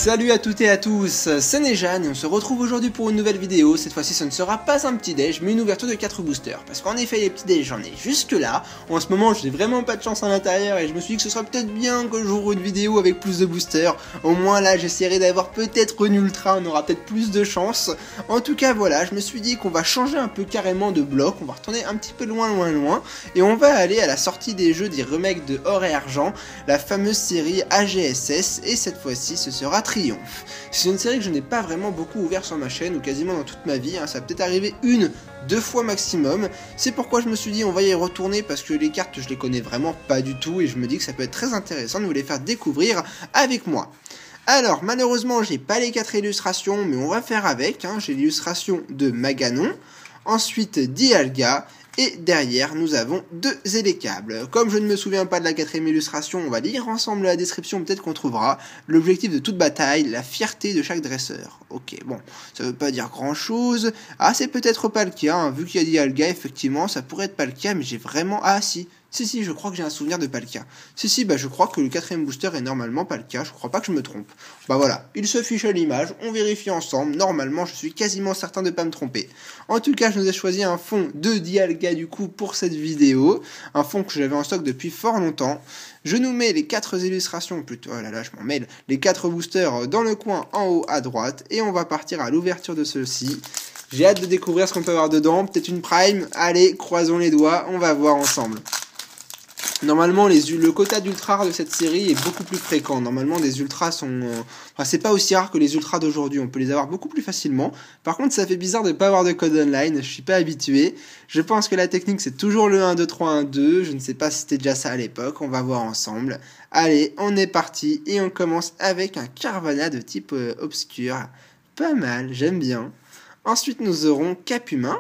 Salut à toutes et à tous, c'est Nejan et on se retrouve aujourd'hui pour une nouvelle vidéo. Cette fois-ci ce ne sera pas un petit déj mais une ouverture de 4 boosters. Parce qu'en effet les petits déj j'en ai jusque là. En ce moment j'ai vraiment pas de chance à l'intérieur et je me suis dit que ce serait peut-être bien que j'ouvre une vidéo avec plus de boosters. Au moins là j'essaierai d'avoir peut-être une ultra, on aura peut-être plus de chance. En tout cas voilà, je me suis dit qu'on va changer un peu carrément de bloc. On va retourner un petit peu loin et on va aller à la sortie des jeux des remakes de Or et Argent, la fameuse série AGSS, et cette fois-ci ce sera Triomphe. C'est une série que je n'ai pas vraiment beaucoup ouvert sur ma chaîne, ou quasiment dans toute ma vie, hein. Ça va peut-être arriver deux fois maximum. C'est pourquoi je me suis dit on va y retourner, parce que les cartes je les connais vraiment pas du tout, et je me dis que ça peut être très intéressant de vous les faire découvrir avec moi. Alors malheureusement j'ai pas les 4 illustrations, mais on va faire avec, hein. J'ai l'illustration de Maganon, ensuite Dialga, et derrière nous avons 2 Élécables. Comme je ne me souviens pas de la 4ème illustration, on va lire ensemble la description, peut-être qu'on trouvera. L'objectif de toute bataille, la fierté de chaque dresseur. Ok, bon, ça veut pas dire grand chose. Ah, c'est peut-être pas le cas, hein. Vu qu'il y a Dialga, effectivement, ça pourrait être pas le cas, mais j'ai vraiment... Ah si, je crois que j'ai un souvenir de pas le cas. Bah je crois que le 4ème booster est normalement pas le cas, je crois pas que je me trompe. Bah voilà, il se fiche à l'image, on vérifie ensemble, normalement je suis quasiment certain de pas me tromper. En tout cas, je nous ai choisi un fond de Dialga du coup pour cette vidéo, un fond que j'avais en stock depuis fort longtemps. Je nous mets les 4 illustrations, plutôt, oh là là, je m'en mêle, les 4 boosters dans le coin en haut à droite, et on va partir à l'ouverture de ceux-ci. J'ai hâte de découvrir ce qu'on peut avoir dedans, peut-être une prime, allez, croisons les doigts, on va voir ensemble. Normalement, le quota d'ultra rares de cette série est beaucoup plus fréquent. Normalement, des ultras sont... Enfin, c'est pas aussi rare que les ultras d'aujourd'hui. On peut les avoir beaucoup plus facilement. Par contre, ça fait bizarre de ne pas avoir de code online. Je suis pas habitué. Je pense que la technique, c'est toujours le 1, 2, 3, 1, 2. Je ne sais pas si c'était déjà ça à l'époque. On va voir ensemble. Allez, on est parti. Et on commence avec un Carvanha de type obscur. Pas mal, j'aime bien. Ensuite, nous aurons Capumin,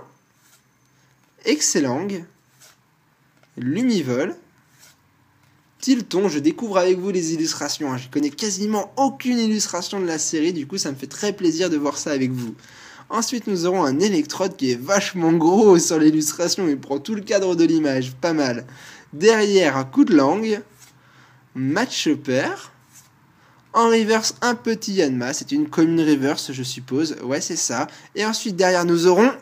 Excellang, Lumivol, Tilton. Je découvre avec vous les illustrations, hein. Je connais quasiment aucune illustration de la série, du coup ça me fait très plaisir de voir ça avec vous. Ensuite nous aurons un Electrode qui est vachement gros sur l'illustration, il prend tout le cadre de l'image, pas mal. Derrière un coup de langue, Matchopper, en reverse un petit Yanma, c'est une commune reverse je suppose, ouais c'est ça. Et ensuite derrière nous aurons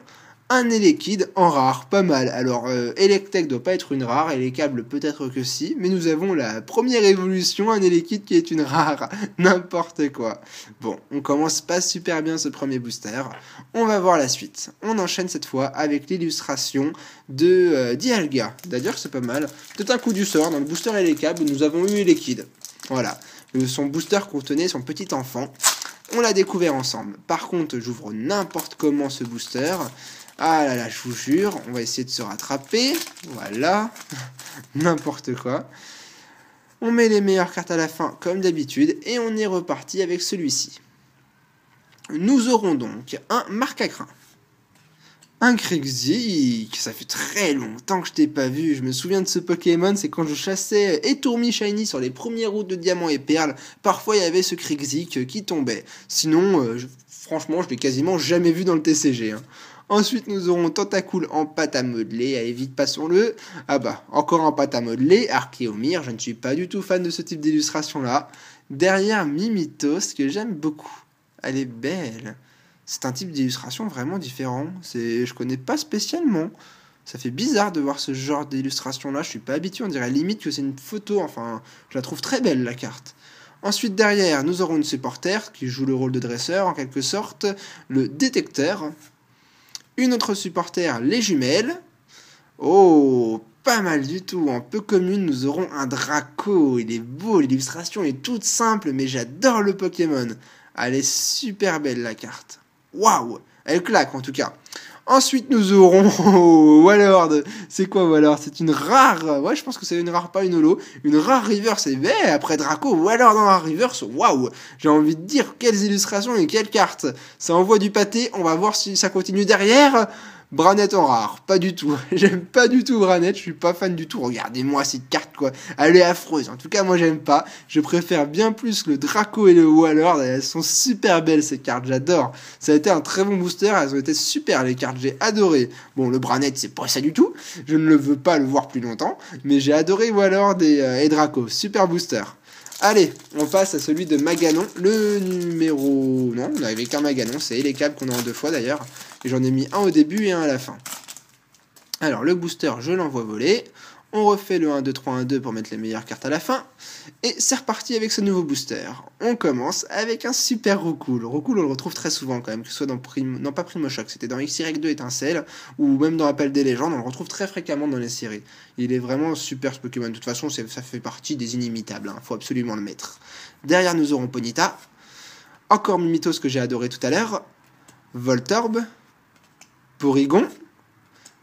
un Elekid en rare, pas mal. Alors, Electek doit pas être une rare, Elécable peut-être que si, mais nous avons la première évolution, un Elekid qui est une rare, n'importe quoi. Bon, on commence pas super bien ce premier booster, on va voir la suite. On enchaîne cette fois avec l'illustration de Dialga, d'ailleurs c'est pas mal. Peut-être un coup du sort, dans le booster Elécable, nous avons eu Elekid. Voilà, son booster contenait son petit enfant, on l'a découvert ensemble. Par contre, j'ouvre n'importe comment ce booster. Ah là là, je vous jure, on va essayer de se rattraper. Voilà, n'importe quoi. On met les meilleures cartes à la fin, comme d'habitude, et on est reparti avec celui-ci. Nous aurons donc un Marcacrin, un Krixik, ça fait très longtemps que je t'ai pas vu. Je me souviens de ce Pokémon, c'est quand je chassais Etourmi Shiny sur les premières routes de Diamant et Perle. Parfois, il y avait ce Krixik qui tombait. Sinon, franchement, je l'ai quasiment jamais vu dans le TCG, hein. Ensuite, nous aurons Tentacool en pâte à modeler. Allez, vite, passons-le. Ah bah, encore en pâte à modeler. Archéomir, je ne suis pas du tout fan de ce type d'illustration-là. Derrière, Mimitos, que j'aime beaucoup. Elle est belle. C'est un type d'illustration vraiment différent. Je connais pas spécialement. Ça fait bizarre de voir ce genre d'illustration-là. Je suis pas habitué, on dirait limite que c'est une photo. Enfin, je la trouve très belle, la carte. Ensuite, derrière, nous aurons une supporter qui joue le rôle de dresseur, en quelque sorte. Le détecteur. Une autre supporter, les jumelles. Oh, pas mal du tout. En peu commune, nous aurons un Draco. Il est beau, l'illustration est toute simple, mais j'adore le Pokémon. Elle est super belle, la carte. Waouh, elle claque en tout cas. Ensuite, nous aurons Wallord. C'est quoi Wallord? C'est une rare. Ouais, je pense que c'est une rare, pas une holo. Une rare reverse. Et ben, après Draco, Wallord en rare reverse. Waouh! J'ai envie de dire quelles illustrations et quelles cartes. Ça envoie du pâté. On va voir si ça continue derrière. Branette en rare, pas du tout. J'aime pas du tout Branette, je suis pas fan du tout. Regardez-moi cette carte, quoi. Elle est affreuse. En tout cas, moi, j'aime pas. Je préfère bien plus le Draco et le Wallord. Elles sont super belles, ces cartes. J'adore. Ça a été un très bon booster. Elles ont été super, les cartes. J'ai adoré. Bon, le Branette, c'est pas ça du tout. Je ne le veux pas le voir plus longtemps. Mais j'ai adoré Wallord et Draco. Super booster. Allez, on passe à celui de Maganon, le numéro... Non, on n'avait qu'un Maganon, c'est les câbles qu'on a en 2 fois d'ailleurs. Et j'en ai mis un au début et un à la fin. Alors, le booster, je l'envoie voler. On refait le 1, 2, 3, 1, 2 pour mettre les meilleures cartes à la fin. Et c'est reparti avec ce nouveau booster. On commence avec un super Roucoule. Roucoule, on le retrouve très souvent quand même, que ce soit dans non pas Primo Choc, c'était dans XY2 Étincelle, ou même dans Appel des légendes, on le retrouve très fréquemment dans les séries. Il est vraiment super ce Pokémon. De toute façon, ça fait partie des inimitables, faut absolument le mettre. Derrière, nous aurons Ponyta. Encore Mimitos que j'ai adoré tout à l'heure. Voltorb. Porygon.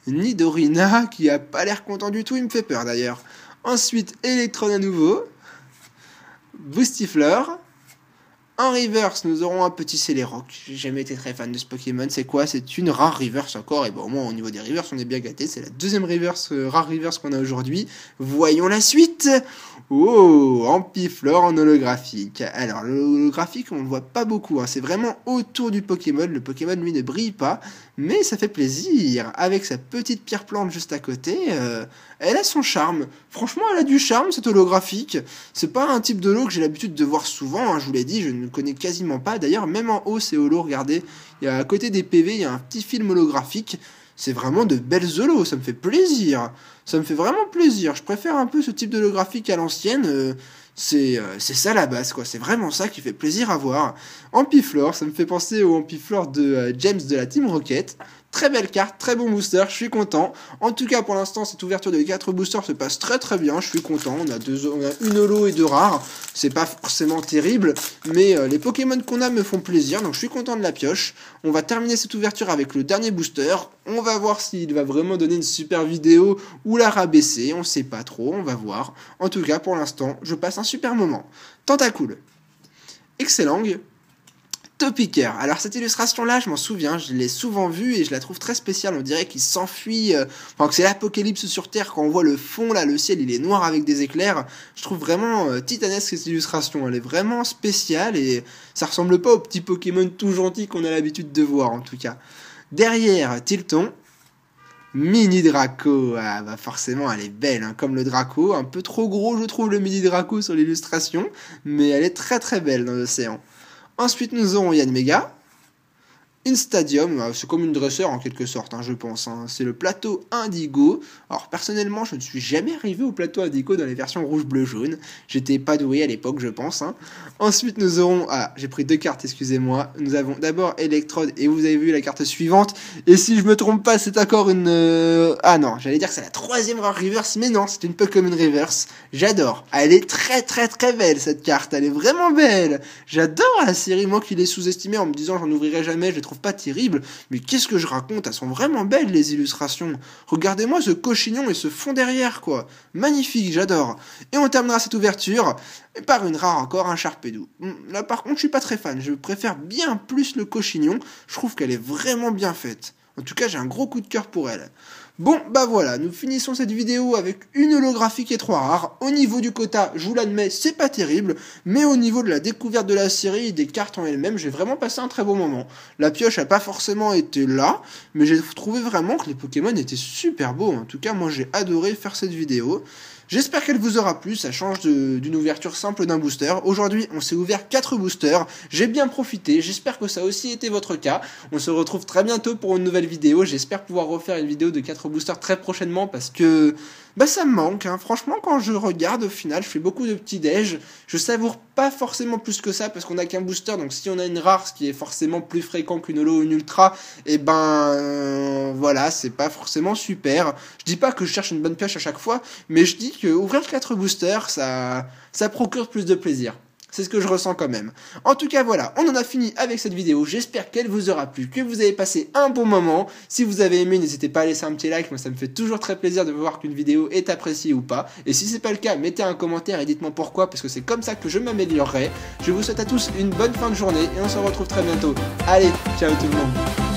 Nidorina, qui a pas l'air content du tout, il me fait peur d'ailleurs. Ensuite, Electron à nouveau. Boostifleur. En reverse, nous aurons un petit Celeroc. J'ai jamais été très fan de ce Pokémon. C'est quoi? C'est une rare reverse encore. Et bon, au moins, au niveau des reverse, on est bien gâté. C'est la deuxième reverse, rare reverse qu'on a aujourd'hui. Voyons la suite. Oh, Ampiflore en holographique. Alors, le holographique, on le voit pas beaucoup. C'est vraiment autour du Pokémon. Le Pokémon, lui, ne brille pas. Mais ça fait plaisir. Avec sa petite pierre plante juste à côté, elle a son charme. Franchement, elle a du charme, cette holographique. C'est pas un type de holo que j'ai l'habitude de voir souvent. Je vous l'ai dit, je ne connais quasiment pas. D'ailleurs, même en haut, c'est holo. Regardez, il y a à côté des PV, il y a un petit film holographique. C'est vraiment de belles holos. Ça me fait plaisir. Ça me fait vraiment plaisir. Je préfère un peu ce type d'holographique à l'ancienne. C'est ça la base, quoi. C'est vraiment ça qui fait plaisir à voir. Ampiflore, ça me fait penser au Ampiflore de James de la Team Rocket. Très belle carte, très bon booster, je suis content. En tout cas, pour l'instant, cette ouverture de 4 boosters se passe très très bien, je suis content. On a une holo et 2 rares, c'est pas forcément terrible, mais les Pokémon qu'on a me font plaisir, donc je suis content de la pioche. On va terminer cette ouverture avec le dernier booster. On va voir s'il va vraiment donner une super vidéo ou la rabaisser, on sait pas trop, on va voir. En tout cas, pour l'instant, je passe un super moment. Tentacool, Excellent. Topicaire. Alors cette illustration-là, je m'en souviens, je l'ai souvent vue et je la trouve très spéciale. On dirait qu'il s'enfuit, enfin que c'est l'apocalypse sur Terre. Quand on voit le fond, là, le ciel, il est noir avec des éclairs. Je trouve vraiment titanesque cette illustration. Elle est vraiment spéciale et ça ressemble pas aux petits Pokémon tout gentils qu'on a l'habitude de voir, en tout cas. Derrière, Tilton. Mini Draco, ah bah forcément elle est belle, comme le Draco, un peu trop gros je trouve le Mini Draco sur l'illustration, mais elle est très très belle dans l'océan. Ensuite, nous aurons Yanmega, Instadium, c'est comme une dresseur en quelque sorte, je pense. C'est le plateau Indigo. Alors, personnellement, je ne suis jamais arrivé au plateau Indigo dans les versions rouge, bleu, jaune. J'étais pas doué à l'époque, je pense. Ensuite, nous aurons... Ah, j'ai pris 2 cartes, excusez-moi. Nous avons d'abord Electrode, et vous avez vu la carte suivante. Et si je me trompe pas, c'est encore une... Ah non, j'allais dire que c'est la 3e rare reverse, mais non, c'est une Pokémon reverse. J'adore. Elle est très très très belle, cette carte. Elle est vraiment belle. J'adore la série, moi qui l'ai sous-estimée en me disant j'en ouvrirai jamais, je les trouve pas terribles, mais qu'est-ce que je raconte, elles sont vraiment belles les illustrations. Regardez-moi ce cochignon et ce fond derrière, quoi. Magnifique, j'adore. Et on terminera cette ouverture par une rare encore, un Charpedo. Là par contre je suis pas très fan, je préfère bien plus le cochignon, je trouve qu'elle est vraiment bien faite. En tout cas j'ai un gros coup de cœur pour elle. Bon, bah voilà, nous finissons cette vidéo avec une holographie qui est trop rare. Au niveau du quota, je vous l'admets, c'est pas terrible, mais au niveau de la découverte de la série et des cartes en elles-mêmes, j'ai vraiment passé un très beau moment. La pioche a pas forcément été là, mais j'ai trouvé vraiment que les Pokémon étaient super beaux. En tout cas, moi j'ai adoré faire cette vidéo. J'espère qu'elle vous aura plu, ça change d'une ouverture simple d'un booster. Aujourd'hui, on s'est ouvert 4 boosters, j'ai bien profité, j'espère que ça a aussi été votre cas. On se retrouve très bientôt pour une nouvelle vidéo, j'espère pouvoir refaire une vidéo de 4 boosters très prochainement parce que bah ça me manque. Franchement, quand je regarde, au final, je fais beaucoup de petits déj, je savoure pas forcément plus que ça parce qu'on a qu'un booster, donc si on a une rare, ce qui est forcément plus fréquent qu'une holo ou une ultra, et voilà, c'est pas forcément super. Je dis pas que je cherche une bonne pioche à chaque fois, mais je dis que ouvrir 4 boosters, ça procure plus de plaisir. C'est ce que je ressens quand même. En tout cas, voilà, on en a fini avec cette vidéo. J'espère qu'elle vous aura plu, que vous avez passé un bon moment. Si vous avez aimé, n'hésitez pas à laisser un petit like. Moi, ça me fait toujours très plaisir de voir qu'une vidéo est appréciée ou pas. Et si c'est pas le cas, mettez un commentaire et dites-moi pourquoi, parce que c'est comme ça que je m'améliorerai. Je vous souhaite à tous une bonne fin de journée et on se retrouve très bientôt. Allez, ciao tout le monde.